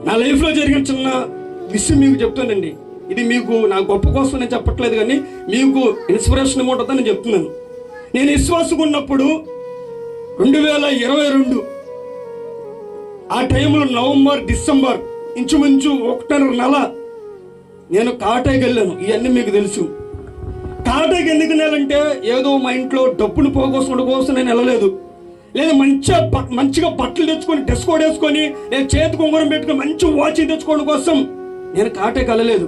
నా లైఫ్లో జరిగిన చిన్న విషయం మీకు చెప్తానండి. ఇది మీకు నా గొప్ప కోసం నేను చెప్పట్లేదు, కానీ మీకు ఇన్స్పిరేషన్ ఉంటుందని నేను చెప్తున్నాను. నేను విశ్వాసంగా ఉన్నప్పుడు 2022 ఆ టైంలో నవంబర్ డిసెంబర్ ఇంచుమించు 1.5 నెల నేను కాటాకి వెళ్ళాను. ఇవన్నీ మీకు తెలుసు. కాటాకి ఎందుకు వెళ్ళాలంటే ఏదో మా ఇంట్లో డబ్బులు పోగొట్టుకోవడం కోసం నేను వెళ్ళలేదు. లేదా మంచిగా బట్టలు తెచ్చుకొని డ్రెస్ కోడ్ వేసుకొని నేను చేతి కొంగరం పెట్టుకొని మంచి వాచ్ తెచ్చుకోవడం కోసం నేను కాటాకి వెళ్ళలేదు.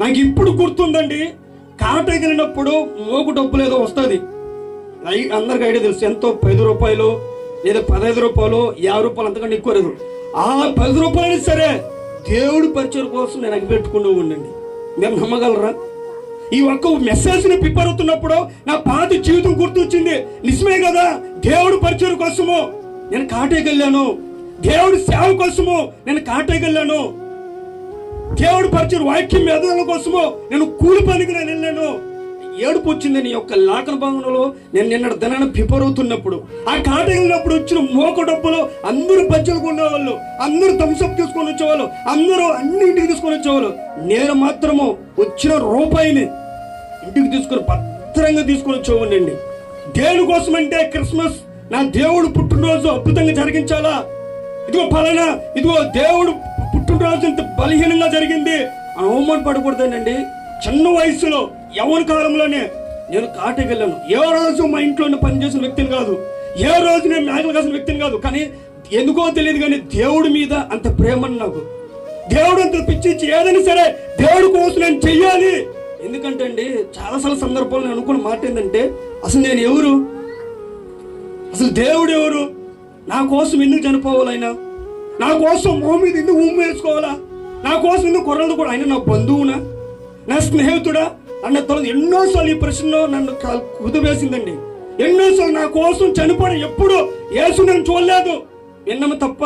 నాకు ఇప్పుడు గుర్తుందండి, కాటాకి వెళ్ళినప్పుడు మోకు డబ్బులు ఏదో వస్తుంది. అందరికి ఐడియా తెలుసు, ఎంతో 10 రూపాయలు లేదా 15 రూపాయలు 50 రూపాయలు అంతకంటే ఎక్కువ లేదు. ఆ 10 రూపాయలు సరే దేవుడి పరిచయం కోసం నేను అగిపెట్టుకుంటూ ఉండండి. మీరు నమ్మగలరా? ఈ ఒక్క మెసేజ్ని ప్రిపేర్ అవుతున్నప్పుడు నా పాత జీవితం గుర్తొచ్చింది. నిజమే కదా, దేవుడి పరిచయం కోసము నేను కాటాకి వెళ్ళాను. దేవుడి సేవ కోసము నేను కాటాకి వెళ్ళాను. దేవుడి పరిచయం వాక్యం ఎదగడం కోసము నేను కూలి పనికి నేను వెళ్ళాను. ఏడుపు వచ్చింది నీ యొక్క లేఖన భాగంలో. నేను నిన్న దినాన్ని ప్రిపేర్ అవుతున్నప్పుడు ఆ కాటాకి వెళ్ళినప్పుడు వచ్చిన మోక డబ్బులు అందరూ బజ్జలు కొనేవాళ్ళు, అందరూ థమ్స్అప్ తీసుకొని వచ్చేవాళ్ళు, అందరూ అన్ని ఇంటికి తీసుకొని వచ్చేవాళ్ళు. నేను మాత్రము వచ్చిన రూపాయిని ఇంటికి తీసుకొని భద్రంగా తీసుకొని వచ్చేవాడిని. దేనికోసం అంటే క్రిస్మస్ నా దేవుడు పుట్టినరోజు అద్భుతంగా జరిగించాలా, ఇదిగో ఫలానా ఇదిగో దేవుడు పుట్టినరోజు ఇంత బలహీనంగా జరిగింది అని అవమాన పడకూడదండి. చిన్న వయసులో యవ్వన కాలంలోనే నేను కాటాకి వెళ్ళాను. ఏ రోజు మా ఇంట్లో పనిచేసిన వ్యక్తిని కాదు, ఏ రోజు నేను మేకలు కాసిన వ్యక్తిని కాదు, కానీ ఎందుకో తెలియదు కానీ దేవుడి మీద అంత ప్రేమ నాకు. దేవుడు అంత పిచ్చి ఏదైనా సరే దేవుడి కోసం నేను చెయ్యాలి. ఎందుకంటే అండి చాలాసార్లు సందర్భాలు నేను అనుకున్న మాట ఏంటంటే, అసలు నేను ఎవరు, అసలు దేవుడు ఎవరు, నా కోసం ఎందుకు చనిపోవాలి ఆయన, నా కోసం భూమి మీద ఎందుకు ఊమి వేసుకోవాలా, నా కోసం ఎందుకు కొరలు కూడా, ఆయన నా బంధువునా, నా స్నేహితుడా అన్న తర్వాత ఎన్నోసార్లు ఈ ప్రశ్నలో నన్ను కుదివేసిందండి. ఎన్నోసార్లు నా కోసం చనిపోవడం ఎప్పుడు యేసు నేను చూడలేదు, విన్నమ తప్ప,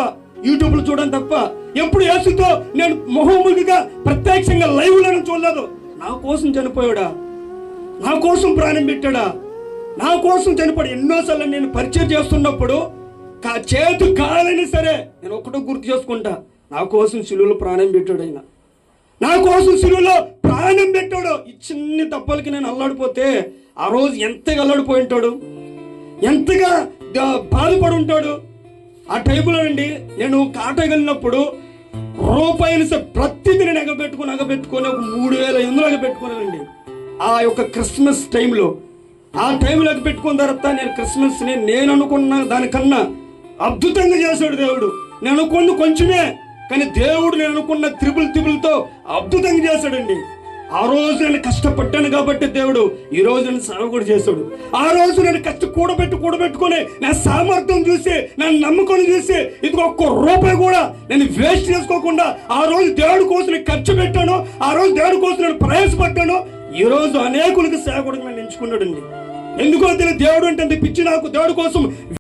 యూట్యూబ్లో చూడడం తప్ప, ఎప్పుడు యేసుతో నేను మొహముఖిగా ప్రత్యక్షంగా లైవ్లో చూడలేదు. నా కోసం చనిపోయాడా, నా కోసం ప్రాణం పెట్టాడా, నా కోసం చనిపోయాడు. ఎన్నోసార్లు నేను పరిచయం చేస్తున్నప్పుడు చేతు కావాలని సరే నేను ఒకటో గుర్తు చేసుకుంటా, నా కోసం శిలువలో ప్రాణం పెట్టాడు ఆయన, నా కోసం శిలువలో ప్రాణం పెట్టాడు. ఈ చిన్ని దెబ్బలకి నేను అల్లాడిపోతే ఆ రోజు ఎంతగా అల్లాడిపోయి ఉంటాడు, ఎంతగా బాధపడి ఉంటాడు. ఆ టైంలో అండి నేను కాటాకి వెళ్ళినప్పుడు రూపాయలు ప్రతిదీ నేను ఎగబెట్టుకొని ఒక 3,800 ఎగబెట్టుకున్నానండి. ఆ యొక్క క్రిస్మస్ టైంలో ఆ టైంలో ఎగబెట్టుకున్న తర్వాత నేను క్రిస్మస్ని నేను అనుకున్న దానికన్నా అద్భుతంగా చేశాడు దేవుడు. నేను అనుకున్న కొంచెమే, కానీ దేవుడు నేను అనుకున్న త్రిబుల్తో అద్భుతంగా చేశాడండి. ఆ రోజు నేను కష్టపడ్డాను కాబట్టి దేవుడు ఈ రోజు నేను సేవ కూడా చేశాడు. ఆ రోజు నేను కూడబెట్టుకొని నా సామర్థ్యం చూసి, నా నమ్మకం చూసి, ఇది ఒక్క రూపాయి కూడా నేను వేస్ట్ చేసుకోకుండా ఆ రోజు దేవుడి కోసం నేను ఖర్చు పెట్టాను. ఆ రోజు దేవుడి కోసం నేను ప్రయాసపడ్డాను. ఈ రోజు అనేకులకు సేవ కూడా నేను ఎంచుకున్నాడండి. ఎందుకో తెలియదు, దేవుడు అంటే పిచ్చి నాకు. దేవుడి కోసం